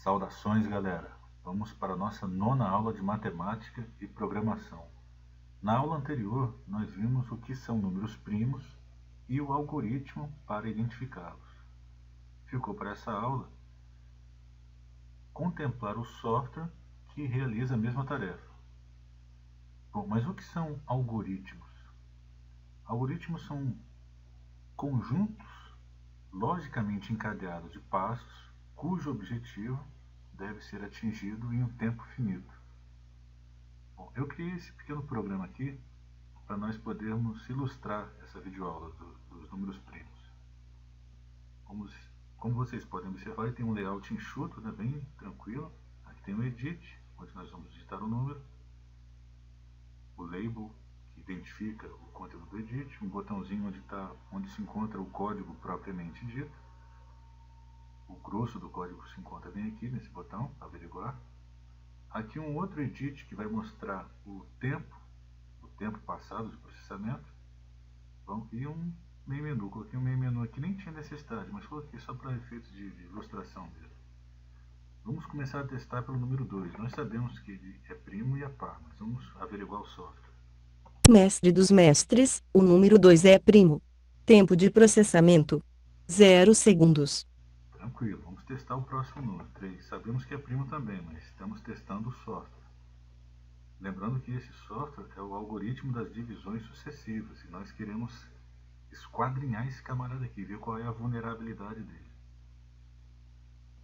Saudações, galera! Vamos para a nossa nona aula de matemática e programação. Na aula anterior, nós vimos o que são números primos e o algoritmo para identificá-los. Ficou para essa aula contemplar o software que realiza a mesma tarefa. Bom, mas o que são algoritmos? Algoritmos são conjuntos logicamente encadeados de passos cujo objetivo deve ser atingido em um tempo finito. Bom, eu criei esse pequeno programa aqui para nós podermos ilustrar essa videoaula dos números primos. Como vocês podem observar, ele tem um layout enxuto, né, bem tranquilo. Aqui tem o edit, onde nós vamos digitar o número, o label, que identifica o conteúdo do edit, um botãozinho onde se encontra o código propriamente dito. O grosso do código se encontra bem aqui nesse botão, averiguar. Aqui um outro edit que vai mostrar o tempo passado de processamento. Bom, e um main menu. Coloquei um main menu aqui, nem tinha necessidade, mas coloquei só para efeitos de ilustração dele. Vamos começar a testar pelo número 2. Nós sabemos que ele é primo e é par, mas vamos averiguar o software. Mestre dos mestres, o número 2 é primo. Tempo de processamento: 0 segundos. Tranquilo, vamos testar o próximo número, 3. Sabemos que é primo também, mas estamos testando o software. Lembrando que esse software é o algoritmo das divisões sucessivas e nós queremos esquadrinhar esse camarada aqui, ver qual é a vulnerabilidade dele.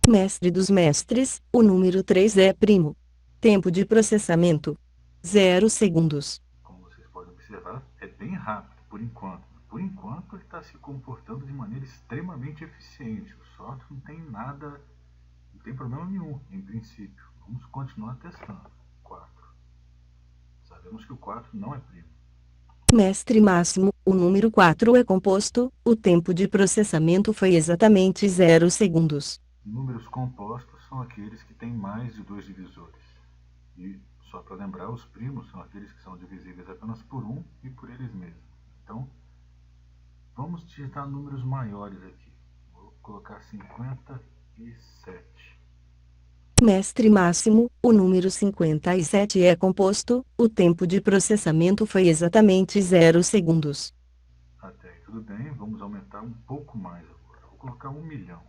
Mestre dos mestres, o número 3 é primo. Tempo de processamento: 0 segundos. Como vocês podem observar, é bem rápido por enquanto. Por enquanto ele está se comportando de maneira extremamente eficiente. O software não tem nada, não tem problema nenhum em princípio. Vamos continuar testando. 4. Sabemos que o 4 não é primo. Mestre máximo, o número 4 é composto, o tempo de processamento foi exatamente 0 segundos. Números compostos são aqueles que têm mais de 2 divisores. E, só para lembrar, os primos são aqueles que são divisíveis apenas por 1 e por eles mesmos. Então, vamos digitar números maiores aqui. Vou colocar 57. Mestre máximo, o número 57 é composto, o tempo de processamento foi exatamente 0 segundos. Até aí tudo bem, vamos aumentar um pouco mais agora. Vou colocar 1 milhão.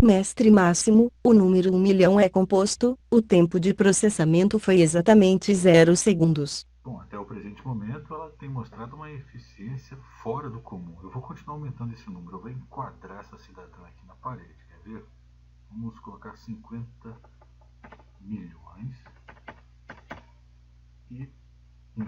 Mestre máximo, o número 1 milhão é composto, o tempo de processamento foi exatamente 0 segundos. Bom, até o presente momento ela tem mostrado uma eficiência fora do comum. Eu vou continuar aumentando esse número, eu vou enquadrar essa cidadã aqui na parede, quer ver? Vamos colocar 50 milhões e 1.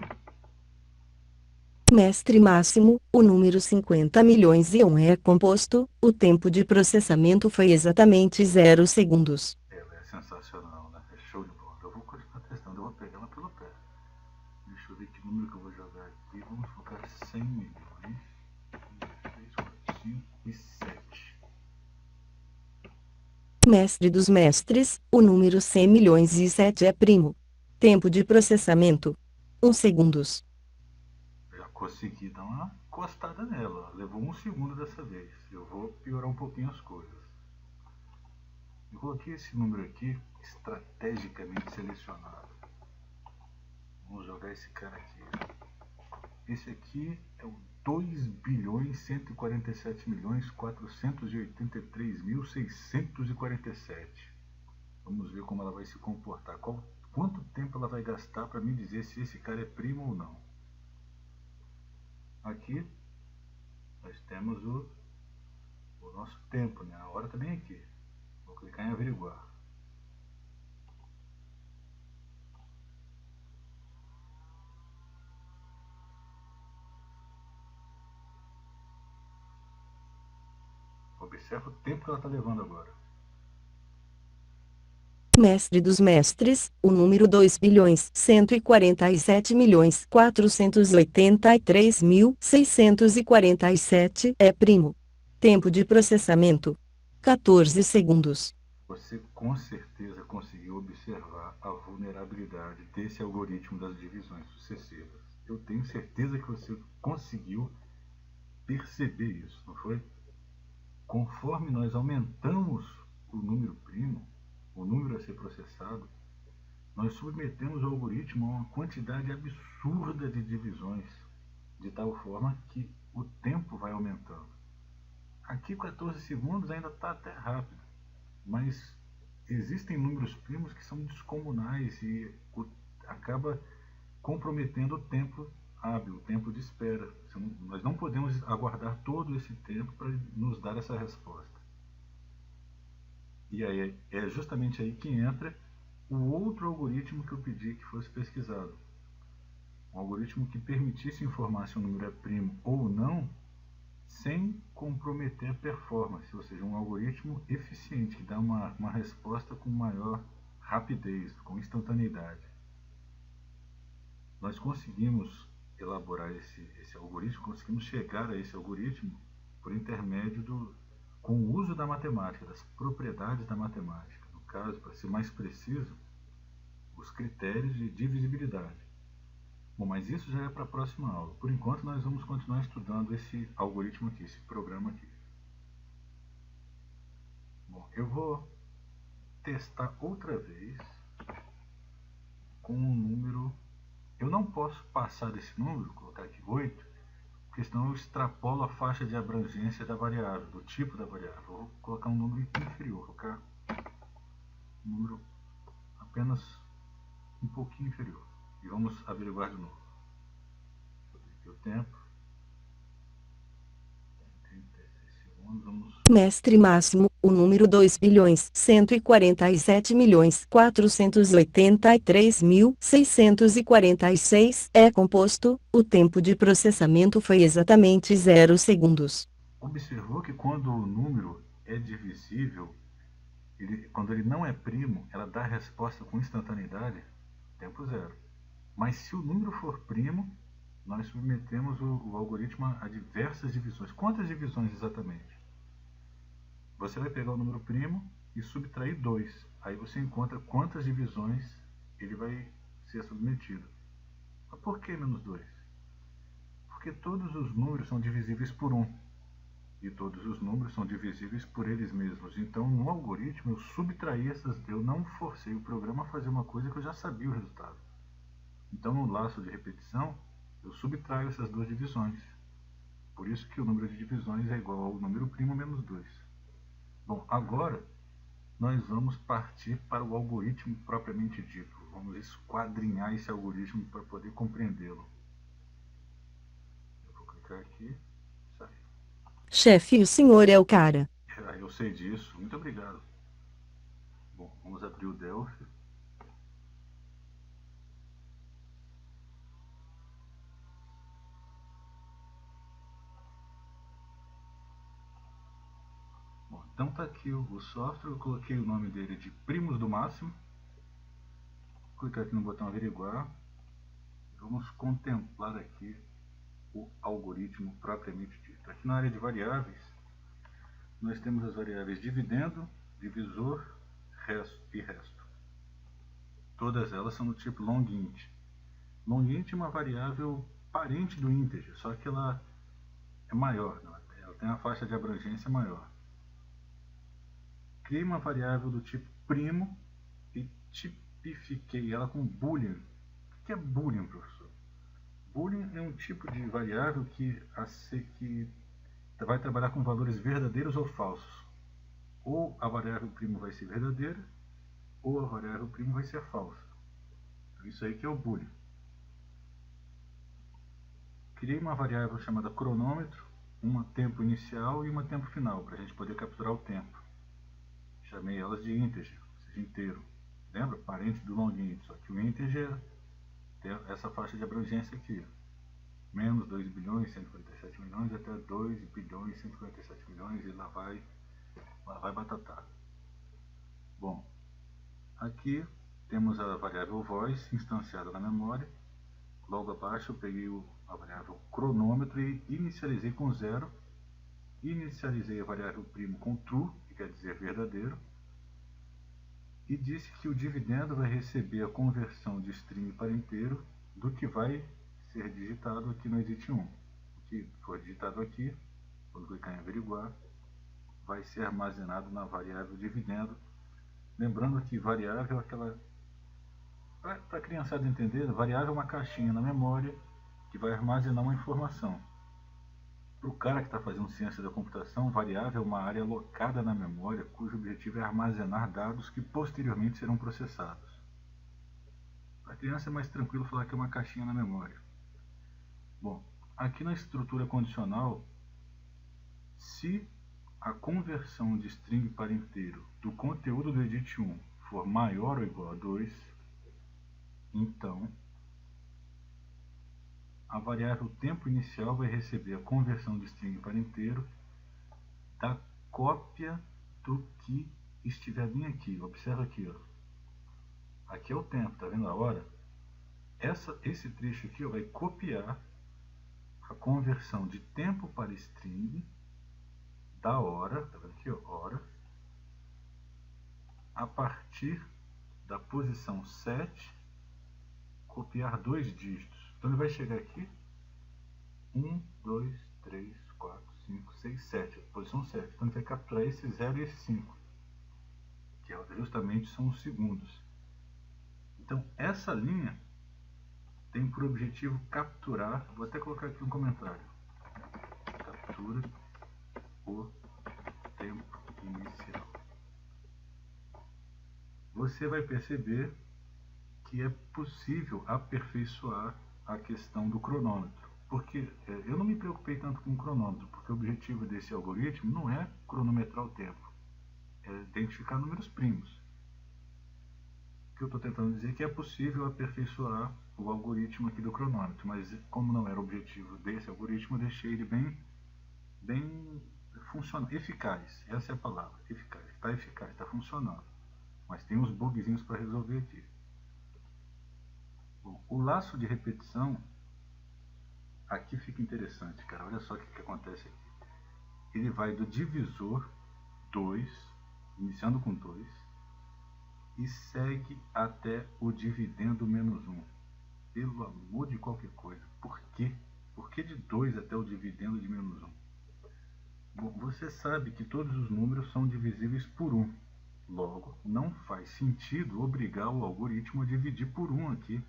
Mestre máximo, o número 50 milhões e 1 é composto, o tempo de processamento foi exatamente 0 segundos. Ela é sensacional, né? É show de bola. Eu vou continuar testando, eu vou pegar ela pelo pé. Deixa eu ver que número que eu vou jogar aqui. Vamos colocar 100 milhões. 3, 4, 5 e 7. Mestre dos mestres, o número 100 milhões e 7 é primo. Tempo de processamento: 1 segundos. Já consegui dar uma encostada nela. Levou 1 segundo dessa vez. Eu vou piorar um pouquinho as coisas. Eu coloquei esse número aqui estrategicamente selecionado. Vamos jogar esse cara aqui. Esse aqui é o 2.147.483.647. Vamos ver como ela vai se comportar. Quanto tempo ela vai gastar para me dizer se esse cara é primo ou não. Aqui nós temos o nosso tempo, né? A hora está bem aqui. Vou clicar em averiguar. Observa o tempo que ela está levando agora. Mestre dos mestres, o número 2.147.483.647 é primo. Tempo de processamento: 14 segundos. Você com certeza conseguiu observar a vulnerabilidade desse algoritmo das divisões sucessivas. Eu tenho certeza que você conseguiu perceber isso, não foi? conforme nós aumentamos o número primo, o número a ser processado, nós submetemos o algoritmo a uma quantidade absurda de divisões, de tal forma que o tempo vai aumentando. Aqui 14 segundos ainda está até rápido, mas existem números primos que são descomunais e acaba comprometendo o tempo hábil, o tempo de espera. Nós não podemos aguardar todo esse tempo para nos dar essa resposta. E aí é justamente aí que entra o outro algoritmo que eu pedi que fosse pesquisado. Um algoritmo que permitisse informar se o número é primo ou não, sem comprometer a performance, ou seja, um algoritmo eficiente, que dá uma resposta com maior rapidez, com instantaneidade. Nós conseguimos elaborar esse algoritmo, conseguimos chegar a esse algoritmo por intermédio com o uso da matemática, das propriedades da matemática. No caso, para ser mais preciso, os critérios de divisibilidade. Bom, mas isso já é para a próxima aula. Por enquanto, nós vamos continuar estudando esse algoritmo aqui, esse programa aqui. Bom, eu vou testar outra vez com um número. Eu não posso passar desse número, colocar aqui 8, porque senão eu extrapolo a faixa de abrangência da variável, do tipo da variável. Eu vou colocar um número inferior, vou colocar um número apenas um pouquinho inferior. E vamos averiguar de novo. Aqui o tempo. 36 segundos, vamos... Mestre máximo, o número 2.147.483.646 é composto, o tempo de processamento foi exatamente 0 segundos. Observou que quando o número é divisível, quando ele não é primo, ela dá a resposta com instantaneidade, tempo zero. Mas se o número for primo, nós submetemos o algoritmo a diversas divisões. Quantas divisões exatamente? Você vai pegar o número primo e subtrair 2. Aí você encontra quantas divisões ele vai ser submetido. Mas por que menos 2? Porque todos os números são divisíveis por 1. E todos os números são divisíveis por eles mesmos. Então, no algoritmo, eu subtraí eu não forcei o programa a fazer uma coisa que eu já sabia o resultado. Então, no laço de repetição, eu subtraio essas duas divisões. Por isso que o número de divisões é igual ao número primo menos 2. Bom, agora nós vamos partir para o algoritmo propriamente dito. Vamos esquadrinhar esse algoritmo para poder compreendê-lo. Eu vou clicar aqui. Sai. Chefe, o senhor é o cara. Eu sei disso. Muito obrigado. Bom, vamos abrir o Delphi. Bom, então está aqui o software. Eu coloquei o nome dele de primos do máximo. Vou clicar aqui no botão averiguar. Vamos contemplar aqui o algoritmo propriamente dito. Aqui na área de variáveis, nós temos as variáveis dividendo, divisor, resto e resto. Todas elas são do tipo longint. Longint é uma variável parente do integer, só que ela é maior, ela tem uma faixa de abrangência maior. Criei uma variável do tipo primo e tipifiquei ela com boolean. O que é boolean, professor? Boolean é um tipo de variável que vai trabalhar com valores verdadeiros ou falsos. Ou a variável primo vai ser verdadeira, ou a variável primo vai ser falsa. Então, isso aí que é o boolean. Criei uma variável chamada cronômetro, uma tempo inicial e uma tempo final, para a gente poder capturar o tempo. Chamei elas de integer, ou seja, inteiro. Lembra? Parente do longint, só que o integer tem essa faixa de abrangência aqui. Menos 2 bilhões 147 milhões até 2 bilhões 147 milhões e lá vai batatar. Bom, aqui temos a variável voice instanciada na memória. Logo abaixo eu peguei a variável cronômetro e inicializei com 0. Inicializei a variável primo com true, que quer dizer verdadeiro. E disse que o dividendo vai receber a conversão de string para inteiro do que vai ser digitado aqui no edit 1. O que for digitado aqui, vou clicar em averiguar, vai ser armazenado na variável dividendo. Lembrando que variável é aquela... Para a criançada entender, variável é uma caixinha na memória que vai armazenar uma informação. Para o cara que está fazendo ciência da computação, variável é uma área alocada na memória cujo objetivo é armazenar dados que posteriormente serão processados. Para a criança é mais tranquilo falar que é uma caixinha na memória. Bom, aqui na estrutura condicional, se a conversão de string para inteiro do conteúdo do edit 1 for maior ou igual a 2, então a variável tempo inicial vai receber a conversão de string para inteiro da cópia do que estiver bem aqui. Observa aqui, ó. Aqui é o tempo, tá vendo a hora? Esse trecho aqui, ó, vai copiar a conversão de tempo para string da hora, tá vendo aqui, ó, hora, a partir da posição 7, copiar 2 dígitos. Então ele vai chegar aqui, 1, 2, 3, 4, 5, 6, 7, posição 7. Então ele vai capturar esse 0 e esse 5, que justamente são os segundos. Então essa linha tem por objetivo capturar, vou até colocar aqui um comentário, captura o tempo inicial. Você vai perceber que é possível aperfeiçoar a questão do cronômetro, porque eu não me preocupei tanto com o cronômetro, porque o objetivo desse algoritmo não é cronometrar o tempo, é identificar números primos. O que eu estou tentando dizer é que é possível aperfeiçoar o algoritmo aqui do cronômetro, mas como não era o objetivo desse algoritmo, eu deixei ele bem funcional, eficaz, essa é a palavra, eficaz, está funcionando, mas tem uns bugzinhos para resolver aqui. Bom, o laço de repetição, aqui fica interessante, cara, olha só o que acontece aqui. Ele vai do divisor 2, iniciando com 2, e segue até o dividendo menos 1. Pelo amor de qualquer coisa, por quê? Por que de 2 até o dividendo de menos 1? Bom, você sabe que todos os números são divisíveis por 1. Logo, não faz sentido obrigar o algoritmo a dividir por 1 aqui.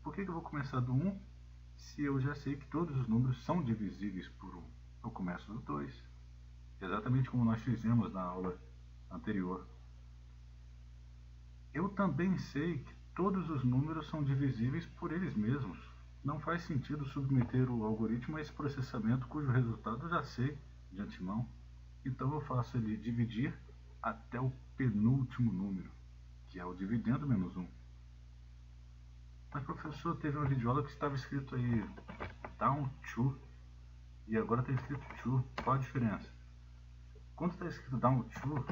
Por que eu vou começar do 1 se eu já sei que todos os números são divisíveis por 1? Eu começo do 2. Exatamente como nós fizemos na aula anterior. Eu também sei que todos os números são divisíveis por eles mesmos. Não faz sentido submeter o algoritmo a esse processamento cujo resultado eu já sei de antemão. Então eu faço ele dividir até o penúltimo número, que é o dividendo menos 1. Mas professor, teve uma videoaula que estava escrito aí down to e agora está escrito to. Qual a diferença? Quando está escrito down to,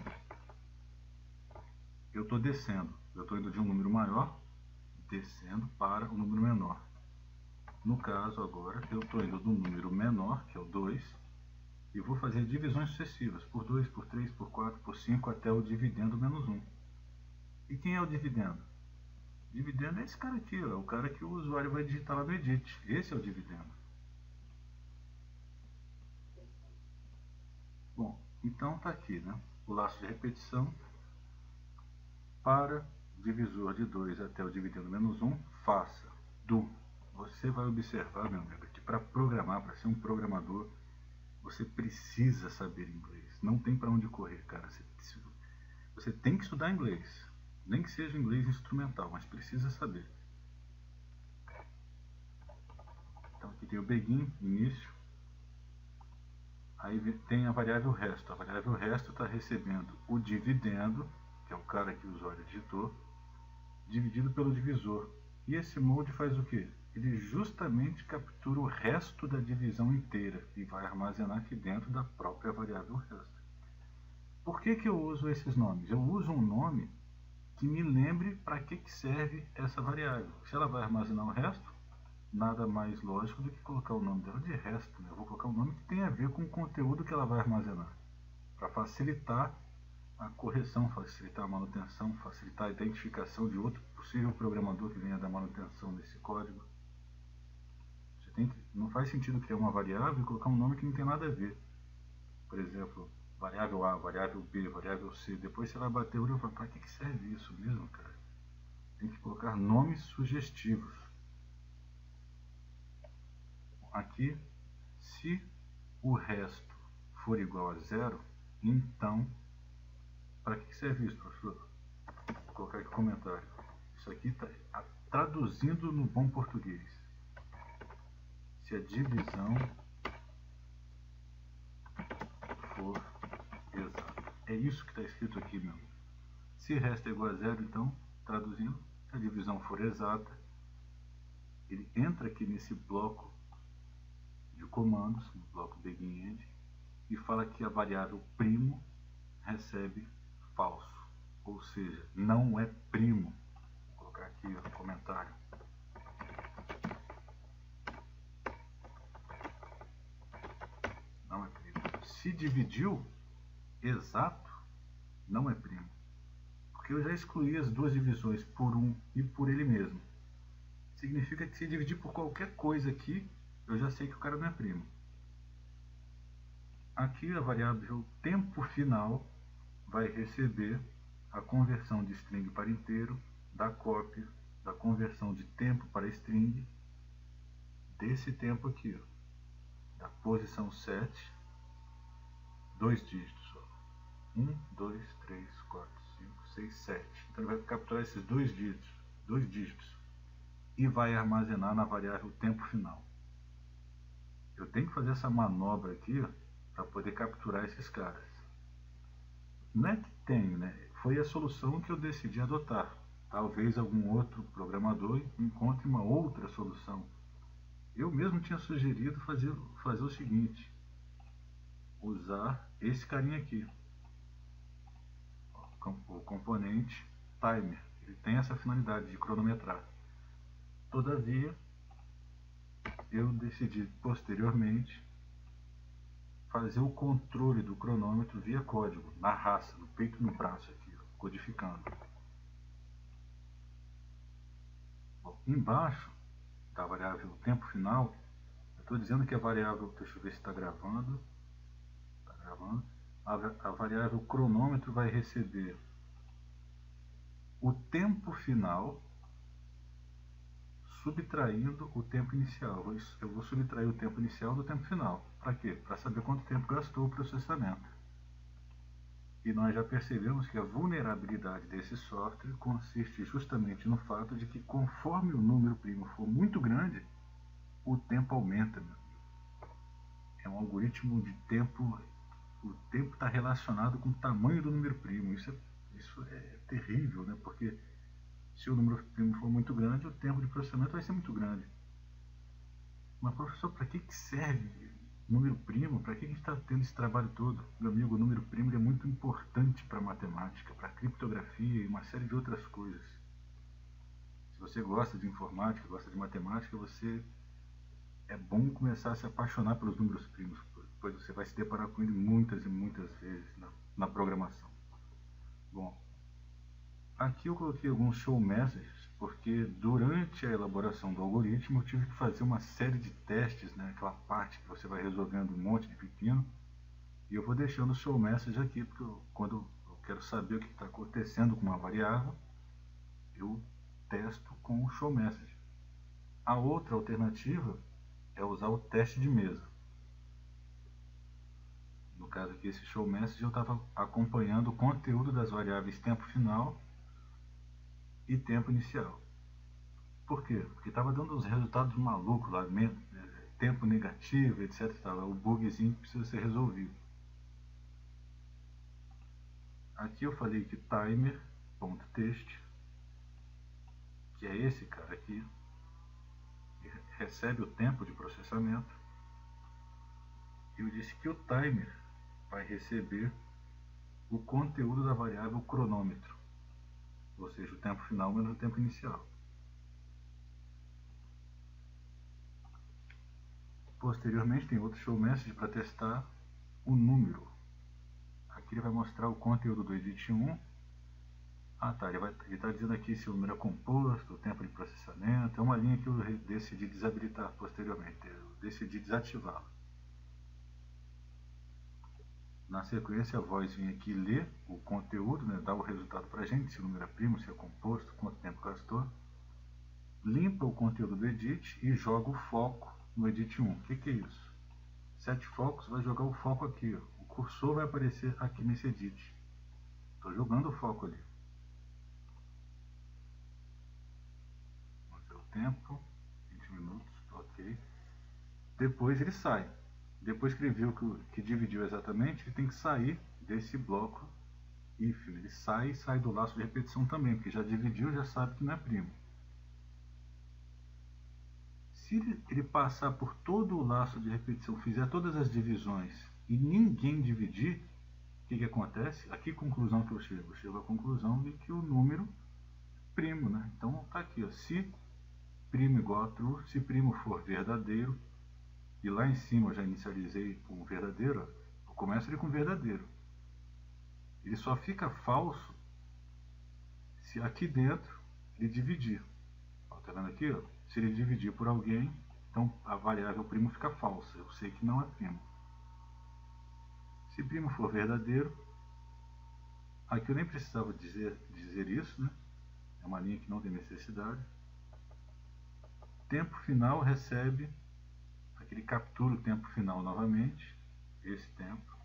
eu estou descendo. Eu estou indo de um número maior, descendo para o número menor. No caso agora, eu estou indo do número menor, que é o 2, e vou fazer divisões sucessivas, por 2, por 3, por 4, por 5, até o dividendo menos 1. E quem é o dividendo? Dividendo é esse cara aqui, ó, o cara que o usuário vai digitar lá no edit. Esse é o dividendo. Bom, então está aqui, né? O laço de repetição para divisor de 2 até o dividendo menos 1, faça do. Você vai observar, meu amigo, que para programar, para ser um programador, você precisa saber inglês. Não tem para onde correr, cara. Você tem que estudar inglês. Nem que seja inglês instrumental, mas precisa saber. Então aqui tem o begin, início. Aí tem a variável resto. A variável resto está recebendo o dividendo, que é o cara que o usuário digitou, dividido pelo divisor. E esse mode faz o quê? Ele justamente captura o resto da divisão inteira e vai armazenar aqui dentro da própria variável resto. Por que eu uso esses nomes? Eu uso um nome que me lembre para que serve essa variável. Se ela vai armazenar o resto, nada mais lógico do que colocar o nome dela de resto, né? Eu vou colocar um nome que tem a ver com o conteúdo que ela vai armazenar, para facilitar a correção, facilitar a manutenção, facilitar a identificação de outro possível programador que venha dar manutenção desse código. Não faz sentido criar uma variável e colocar um nome que não tem nada a ver. Por exemplo, variável A, variável B, variável C. Depois você vai bater o olho e falar, para que serve isso mesmo, cara? Tem que colocar nomes sugestivos. Aqui, se o resto for igual a zero, então, para que serve isso, professor? Vou colocar aqui comentário. Isso aqui está traduzindo no bom português. Se a divisão for exata. É isso que está escrito aqui, meu amigo. Se resto é igual a zero, então, traduzindo, se a divisão for exata, ele entra aqui nesse bloco de comandos, no bloco begin-end, e fala que a variável primo recebe falso, ou seja, não é primo. Vou colocar aqui no comentário. Não é primo. Se dividiu, exato, não é primo. Porque eu já excluí as duas divisões por 1 e por ele mesmo. Significa que se dividir por qualquer coisa aqui, eu já sei que o cara não é primo. Aqui a variável tempo final vai receber a conversão de string para inteiro, da cópia, da conversão de tempo para string, desse tempo aqui, ó, da posição 7, 2 dígitos. Ó. 1, 2, 3, 4, 5, 6, 7. Então ele vai capturar esses 2 dígitos e vai armazenar na variável tempo final. Eu tenho que fazer essa manobra aqui para poder capturar esses caras. Não é que tenho, né? Foi a solução que eu decidi adotar. Talvez algum outro programador encontre uma outra solução. Eu mesmo tinha sugerido fazer o seguinte: usar esse carinha aqui, o componente timer. Ele tem essa finalidade de cronometrar. Todavia, eu decidi posteriormente fazer o controle do cronômetro via código, na raça, no peito e no braço aqui, ó, codificando. Bom, embaixo da variável tempo final, eu estou dizendo que a variável, deixa eu ver se está gravando, a variável cronômetro vai receber o tempo final subtraindo o tempo inicial. Eu vou subtrair o tempo inicial do tempo final. Para quê? Para saber quanto tempo gastou o processamento. E nós já percebemos que a vulnerabilidade desse software consiste justamente no fato de que conforme o número primo for muito grande, o tempo aumenta. É um algoritmo de tempo. O tempo está relacionado com o tamanho do número primo. Isso é terrível, né? Porque se o número primo for muito grande, o tempo de processamento vai ser muito grande. Mas, professor, para que serve número primo? Para que a gente está tendo esse trabalho todo? Meu amigo, o número primo é muito importante para matemática, para criptografia e uma série de outras coisas. Se você gosta de informática, gosta de matemática, é bom começar a se apaixonar pelos números primos, pois você vai se deparar com ele muitas e muitas vezes na programação. Bom, aqui eu coloquei alguns show messages, porque durante a elaboração do algoritmo eu tive que fazer uma série de testes, né, aquela parte que você vai resolvendo um monte de pepino, e eu vou deixando o show message aqui, porque quando eu quero saber o que está acontecendo com uma variável, eu testo com o show message. A outra alternativa é usar o teste de mesa. No caso aqui, esse show message, eu estava acompanhando o conteúdo das variáveis tempo final e tempo inicial. Por quê? Porque estava dando uns resultados malucos lá, tempo negativo, etc. O bugzinho que precisa ser resolvido. Aqui eu falei que timer.text, que é esse cara aqui, recebe o tempo de processamento. Eu disse que o timer vai receber o conteúdo da variável cronômetro, ou seja, o tempo final menos o tempo inicial. Posteriormente tem outro show message para testar o número. Aqui ele vai mostrar o conteúdo do edit 1. Ah tá, ele está dizendo aqui se o número é composto, o tempo de processamento. É uma linha que eu decidi desabilitar posteriormente, eu decidi desativá-la. Na sequência, a voz vem aqui ler o conteúdo, né, dá o resultado para a gente, se o número é primo, se é composto, quanto tempo gastou. Limpa o conteúdo do edit e joga o foco no edit 1. O que é isso? 7 focos, vai jogar o foco aqui. Ó. O cursor vai aparecer aqui nesse edit. Estou jogando o foco ali. Vamos ver o tempo. 20 minutos, ok. Depois ele sai. Depois que ele viu que dividiu exatamente, ele tem que sair desse bloco if. Ele sai e sai do laço de repetição também, porque já dividiu, já sabe que não é primo. Se ele passar por todo o laço de repetição, fizer todas as divisões e ninguém dividir, o que acontece? A que conclusão que eu chego? Eu chego à conclusão de que o número primo, né? Então está aqui, ó, se primo igual a true, se primo for verdadeiro, e lá em cima eu já inicializei com verdadeiro, ó, eu começo ele com verdadeiro. Ele só fica falso se aqui dentro ele dividir. Está vendo aqui? Ó? Se ele dividir por alguém, então a variável primo fica falsa. Eu sei que não é primo. Se primo for verdadeiro, aqui eu nem precisava dizer isso, né? É uma linha que não tem necessidade. Tempo final recebe, aqui ele captura o tempo final novamente, esse tempo.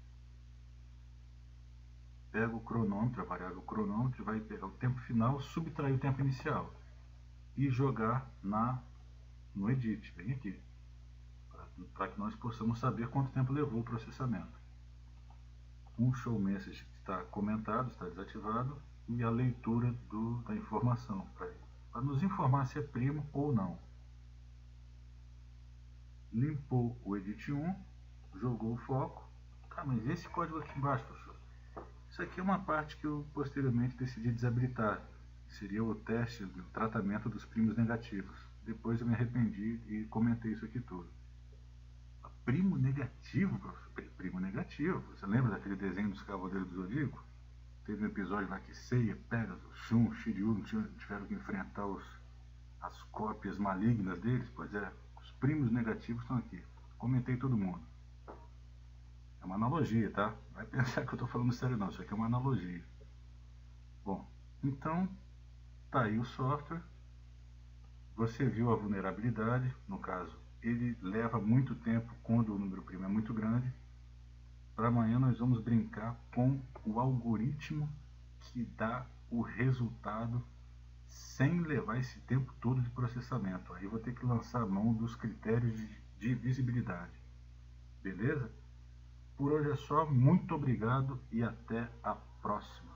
Pega o cronômetro, a variável cronômetro, vai pegar o tempo final, subtrair o tempo inicial e jogar no edit, bem aqui, para que nós possamos saber quanto tempo levou o processamento. Um show message está comentado, está desativado, e a leitura da informação, para nos informar se é primo ou não. Limpou o edit 1, jogou o foco. Tá, mas esse código aqui embaixo, professor, isso aqui é uma parte que eu posteriormente decidi desabilitar. Seria o teste, o tratamento dos primos negativos. Depois eu me arrependi e comentei isso aqui tudo. Primo negativo, professor? Primo negativo. Você lembra daquele desenho dos Cavaleiros do Zodíaco? Teve um episódio lá que Seiya, Pegasus, Shun, Shiryu tiveram que enfrentar as cópias malignas deles. Pois é, os primos negativos estão aqui. Comentei todo mundo. É uma analogia, tá? Vai pensar que eu estou falando sério não, isso aqui é uma analogia. Bom, então, tá aí o software. Você viu a vulnerabilidade, no caso, ele leva muito tempo quando o número primo é muito grande. Para amanhã nós vamos brincar com o algoritmo que dá o resultado sem levar esse tempo todo de processamento. Aí eu vou ter que lançar a mão dos critérios de visibilidade. Beleza? Por hoje é só, muito obrigado e até a próxima.